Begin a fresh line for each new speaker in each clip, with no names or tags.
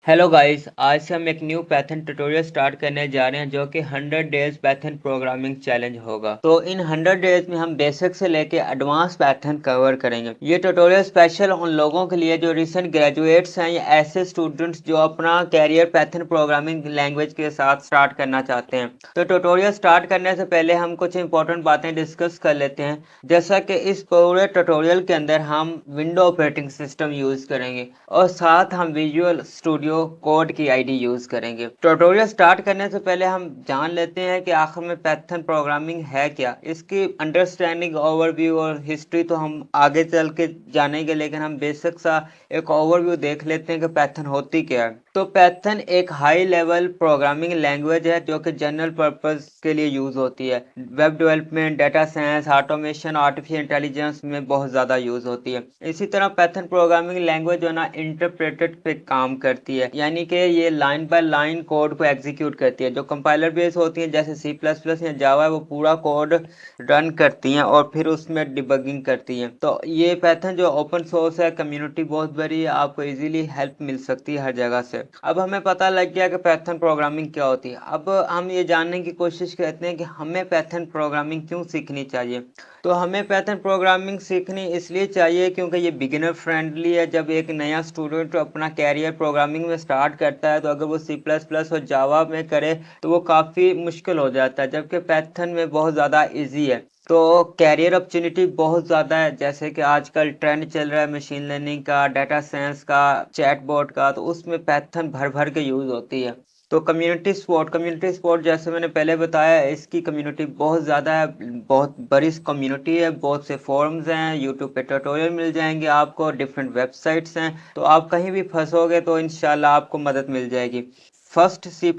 Hello guys, आज से हम एक न्यू पैथन ट्यूटोरियल स्टार्ट करने जा रहे हैं जो कि 100 डेज पैथन प्रोग्रामिंग चैलेंज होगा। तो इन 100 डेज में हम बेसिक से लेके एडवांस पैथन कवर करेंगे। ये ट्यूटोरियल स्पेशल उन लोगों के लिए जो रिसेंट ग्रेजुएट्स हैं या ऐसे स्टूडेंट्स जो अपना कैरियर पैथन प्रोग्रामिंग लैंग्वेज के साथ स्टार्ट करना चाहते हैं। तो ट्यूटोरियल स्टार्ट करने से पहले हम कुछ इंपॉर्टेंट बातें डिस्कस कर लेते हैं। जैसा कि इस पूरे ट्यूटोरियल के अंदर हम विंडो ऑपरेटिंग सिस्टम यूज करेंगे और साथ हम विजुअल स्टूडियो कोड की आईडी यूज करेंगे। ट्यूटोरियल स्टार्ट करने से पहले हम जान लेते हैं कि आखिर में पैथन प्रोग्रामिंग है क्या। इसकी अंडरस्टैंडिंग, ओवरव्यू और हिस्ट्री तो हम आगे चल के जानेंगे, लेकिन हम बेसिक सा एक ओवरव्यू देख लेते हैं कि पैथन होती क्या है। तो पैथन एक हाई लेवल प्रोग्रामिंग लैंग्वेज है जो कि जनरल पर्पस के लिए यूज होती है। Web development, data science, automation, artificial intelligence में बहुत ज्यादा यूज होती है। इसी तरह पैथन प्रोग्रामिंग लैंग्वेज जो ना इंटरप्रेटेड पे काम करती है, यानी कि ये लाइन बाय लाइन कोड को एग्जीक्यूट करती है। जो कंपाइलर बेस होती है जैसे C++ या जावा है, वो पूरा कोड रन करती हैं और फिर उसमें डिबगिंग करती हैं। तो ये पैथन जो ओपन सोर्स है, कम्युनिटी बहुत बड़ी है, आपको इजीली हेल्प मिल सकती है हर जगह से। अब हमें पता लग गया कि पैथन प्रोग्रामिंग क्या होती है। अब हम ये जानने की कोशिश करते हैं कि हमें पैथन प्रोग्रामिंग क्यों सीखनी चाहिए। तो हमें पैथन प्रोग्रामिंग सीखनी इसलिए चाहिए क्योंकि ये बिगिनर फ्रेंडली है। जब एक नया स्टूडेंट अपना कैरियर प्रोग्रामिंग में स्टार्ट करता है तो अगर वो C++ और जावा में करे तो वो काफ़ी मुश्किल हो जाता है, जबकि पैथन में बहुत ज़्यादा इजी है। तो कैरियर अपॉर्चुनिटी बहुत ज़्यादा है, जैसे कि आजकल ट्रेंड चल रहा है मशीन लर्निंग का, डाटा साइंस का, चैटबॉट का, तो उसमें पैथन भर भर के यूज़ होती है। तो कम्युनिटी सपोर्ट जैसे मैंने पहले बताया, इसकी कम्युनिटी बहुत ज़्यादा है, बहुत बड़ी कम्युनिटी है, बहुत से फोरम्स हैं, यूट्यूब पे ट्यूटोरियल मिल जाएंगे आपको, डिफरेंट वेबसाइट्स हैं। तो आप कहीं भी फंसोगे तो इंशाल्लाह आपको मदद मिल जाएगी। फर्स्ट C++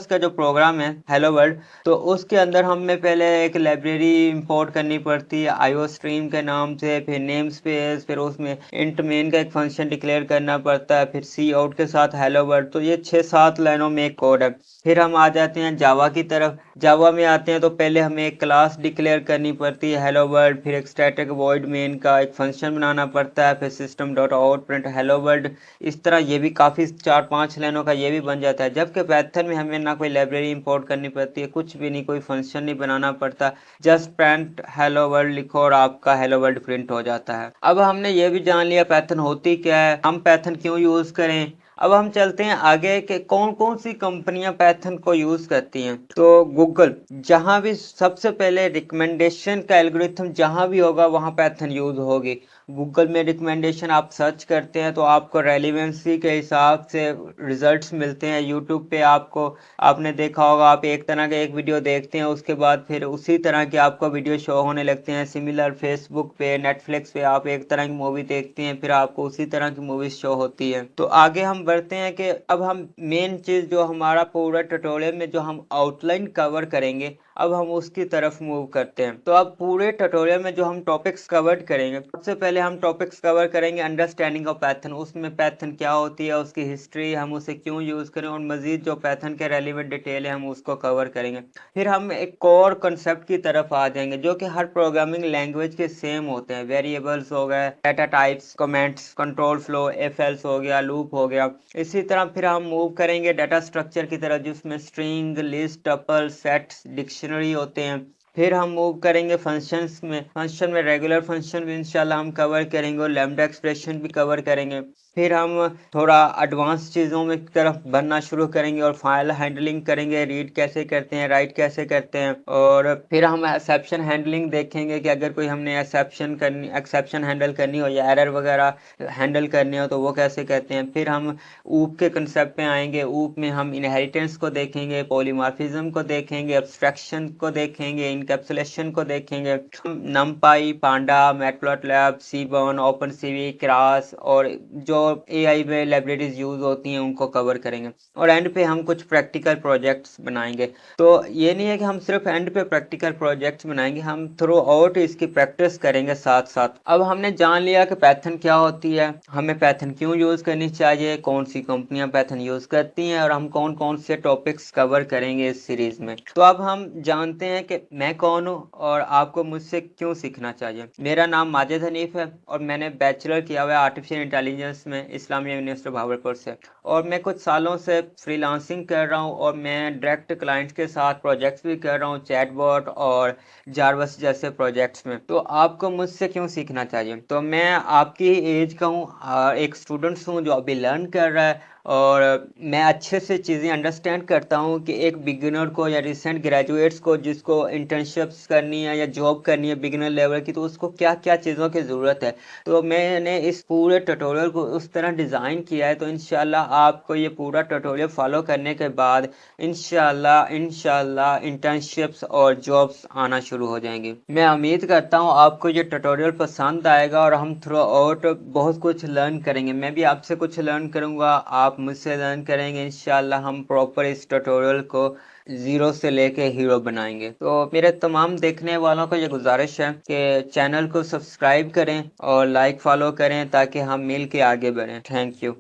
का जो प्रोग्राम है हेलो वर्ल्ड, तो उसके अंदर हमें पहले एक लाइब्रेरी इंपोर्ट करनी पड़ती है आईओ स्ट्रीम के नाम से, फिर नेम स्पेस, फिर उसमें इंट मेन का एक फंक्शन डिक्लेयर करना पड़ता है, फिर सी आउट के साथ हेलो वर्ल्ड। तो ये 6-7 लाइनों में एक कोड है। फिर हम आ जाते हैं जावा की तरफ। जावा में आते हैं तो पहले हमें एक क्लास डिक्लेयर करनी पड़ती है हेलो वर्ल्ड, फिर एक स्टैटिक वॉइड मेन का एक फंक्शन बनाना पड़ता है, फिर system dot out print hello world. इस तरह ये भी काफ़ी 4-5 लाइनों का ये भी बन जाता है। जबकि पैथन में हमें ना कोई लाइब्रेरी इंपोर्ट करनी पड़ती है, कुछ भी नहीं, कोई फंक्शन नहीं बनाना पड़ता, जस्ट प्रिंट हेलो वर्ल्ड लिखो और आपका हेलो वर्ल्ड प्रिंट हो जाता है। अब हमने ये भी जान लिया पैथन होती क्या है, हम पैथन क्यों यूज़ करें। अब हम चलते हैं आगे कि कौन कौन सी कंपनियां पैथन को यूज करती हैं। तो गूगल, जहां भी सबसे पहले रिकमेंडेशन का एल्गोरिथम जहां भी होगा वहां पैथन यूज होगी। गूगल में रिकमेंडेशन आप सर्च करते हैं तो आपको रेलिवेंसी के हिसाब से रिजल्ट्स मिलते हैं। यूट्यूब पे आपको, आपने देखा होगा, आप एक तरह का एक वीडियो देखते हैं, उसके बाद फिर उसी तरह के आपको वीडियो शो होने लगते हैं। सिमिलर फेसबुक पे, नेटफ्लिक्स पे आप एक तरह की मूवी देखते हैं, फिर आपको उसी तरह की मूवी शो होती है। तो आगे हम बढ़ते हैं कि अब हम मेन चीज़ जो हमारा पूरा ट्यूटोरियल में जो हम आउटलाइन कवर करेंगे, अब हम उसकी तरफ मूव करते हैं। तो अब पूरे ट्यूटोरियल में जो हम टॉपिक्स कवर करेंगे, सबसे पहले हम टॉपिक्स कवर करेंगे अंडरस्टैंडिंग ऑफ पैथन। उसमें पैथन क्या होती है, उसकी हिस्ट्री, हम उसे क्यों यूज करें, और मजीद जो पैथन के रेलिवेंट डिटेल है हम उसको कवर करेंगे। फिर हम एक कोर कंसेप्ट की तरफ आ जाएंगे जो कि हर प्रोग्रामिंग लैंग्वेज के सेम होते हैं। वेरिएबल्स हो गए, data types, comments, control flow, F else हो गया, लूप हो गया। इसी तरह फिर हम मूव करेंगे डाटा स्ट्रक्चर की तरफ, जिसमें string, list, tuple, sets, dictionary होते हैं। फिर हम मूव करेंगे फंक्शंस में। फंक्शन में रेगुलर फंक्शन भी इंशाल्लाह हम कवर करेंगे और लैम्डा एक्सप्रेशन भी कवर करेंगे। फिर हम थोड़ा एडवांस चीज़ों में तरफ बढ़ना शुरू करेंगे और फाइल हैंडलिंग करेंगे, रीड कैसे करते हैं, राइट कैसे करते हैं। और फिर हम एक्सेप्शन हैंडलिंग देखेंगे कि अगर कोई हमने एक्सेप्शन हैंडल करनी हो या एरर वगैरह हैंडल करनी हो तो वो कैसे करते हैं। फिर हम ऊप के कंसेप्ट पे आएंगे। ऊप में हम इनहेरिटेंस को देखेंगे, पॉलीमॉर्फिज्म को देखेंगे, एब्स्ट्रैक्शन को देखेंगे, इनकैप्सुलेशन को देखेंगे। नमपाई, पांडा, मैटप्लॉटलिब, सीबर्न, ओपनसीवी, क्रास और जो एआई में लाइब्रेरीज यूज होती हैं उनको कवर करेंगे। और एंड पे हम कुछ प्रैक्टिकल प्रोजेक्ट्स बनाएंगे। तो ये नहीं है कि हम सिर्फ एंड पे प्रैक्टिकल प्रोजेक्ट्स बनाएंगे, हम थ्रू आउट इसकी प्रैक्टिस करेंगे साथ साथ। अब हमने जान लिया कि पैथन क्या होती है, हमें पैथन क्यों यूज करनी चाहिए, कौन सी कंपनियां पैथन यूज करती हैं, और हम कौन कौन से टॉपिक्स कवर करेंगे इस सीरीज में। तो अब हम जानते हैं कि मैं कौन हूँ और आपको मुझसे क्यों सीखना चाहिए। मेरा नाम माजिद हनीफ है और मैंने बैचलर किया हुआ है आर्टिफिशियल इंटेलिजेंस में। में इस्लामिया यूनिवर्सिटी भागलपुर से। और मैं कुछ सालों से फ्रीलांसिंग कर रहा हूँ और मैं डायरेक्ट क्लाइंट्स के साथ प्रोजेक्ट्स भी कर रहा हूँ, चैटबॉट और जारवस जैसे प्रोजेक्ट्स में। तो आपको मुझसे क्यों सीखना चाहिए? तो मैं आपकी एज का हूँ, एक स्टूडेंट्स हूँ जो अभी लर्न कर रहा है, और मैं अच्छे से चीज़ें अंडरस्टैंड करता हूँ कि एक बिगिनर को या रिसेंट ग्रेजुएट्स को जिसको इंटर्नशिप्स करनी है या जॉब करनी है बिगिनर लेवल की, तो उसको क्या क्या चीज़ों की ज़रूरत है। तो मैंने इस पूरे ट्यूटोरियल को उस तरह डिज़ाइन किया है, तो इंशाल्लाह आपको ये पूरा ट्यूटोरियल फॉलो करने के बाद इंशाल्लाह इंटर्नशिप्स और जॉब्स आना शुरू हो जाएंगी। मैं उम्मीद करता हूँ आपको ये ट्यूटोरियल पसंद आएगा और हम थ्रू आउट बहुत कुछ लर्न करेंगे। मैं भी आपसे कुछ लर्न करूँगा, आप मुझसे लर्न करेंगे। इंशाल्लाह हम प्रॉपर इस ट्यूटोरियल को जीरो से लेके हीरो बनाएंगे। तो मेरे तमाम देखने वालों को ये गुजारिश है कि चैनल को सब्सक्राइब करें और लाइक फॉलो करें ताकि हम मिल के आगे बढ़ें। Thank you.